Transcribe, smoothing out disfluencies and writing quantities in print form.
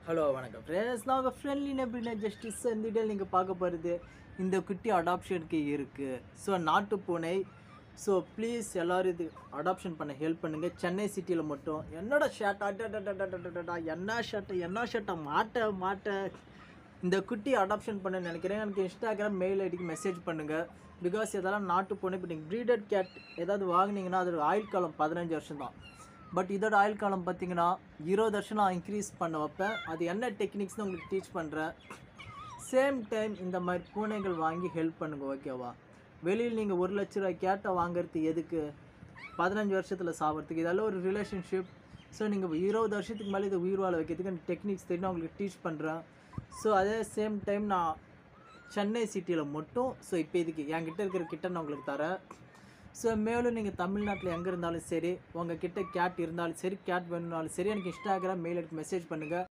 Hello வணக்கம் friends. நாங்கள் friendly நெப்ரினா justice இந்த டீட்டெயில் நீங்கள் பார்க்க போகிறது இந்த குட்டி அடாப்ஷனுக்கு இருக்குது. ஸோ நாட்டு பூனை. ஸோ ப்ளீஸ் எல்லோரும் இது அடாப்ஷன் பண்ண ஹெல்ப் பண்ணுங்கள். சென்னை சிட்டியில் மட்டும் என்னோட ஷர்ட் என்ன ஷர்ட்டை மாட்ட இந்த குட்டி அடாப்ஷன் பண்ண நினைக்கிறேன். எனக்கு இன்ஸ்டாகிராம் மெயில் ஐடிக்கு மெசேஜ் பண்ணுங்கள். பிகாஸ் இதெல்லாம் நாட்டு பூனை. இப்போ நீங்கள் ப்ரீடட் கேட் ஏதாவது வாங்கினீங்கன்னா அதோட ஆயுள் காலம் 15 வருஷம் தான். பட் இதோட ஆயுள் காலம் பார்த்தீங்கன்னா 20 வருஷம் நான் இன்க்ரீஸ் பண்ண வைப்பேன். அது என்ன டெக்னிக்ஸ்னு உங்களுக்கு டீச் பண்ணுறேன். சேம் டைம் இந்த மாதிரி பூனைகள் வாங்கி ஹெல்ப் பண்ணுங்கள், ஓகேவா? வெளியில் நீங்கள் 1 லட்ச ரூபாய் கேட்டை வாங்குறது எதுக்கு? 15 வருஷத்தில் சாப்பிட்றதுக்கு. இதெல்லாம் ஒரு ரிலேஷன்ஷிப். ஸோ நீங்கள் 20 வருஷத்துக்கு மேலே இதை உயிர் வாழ வைக்கிறதுக்கு டெக்னிக்ஸ் தெரியும், உங்களுக்கு டீச் பண்ணுறேன். ஸோ அதே சேம் டைம் நான் சென்னை சிட்டியில் மட்டும் இப்போ இதுக்கு என்கிட்ட இருக்கிற கிட்ட நான் உங்களுக்கு தரேன். ஸோ மேலும் நீங்கள் தமிழ்நாட்டில் எங்கே இருந்தாலும் சரி, உங்கள் கிட்ட கேட் இருந்தாலும் சரி, கேட் வேணும்னாலும் சரி, எனக்கு இன்ஸ்டாகிராம் மெயில் ஐடிக்கு மெசேஜ் பண்ணுங்கள்.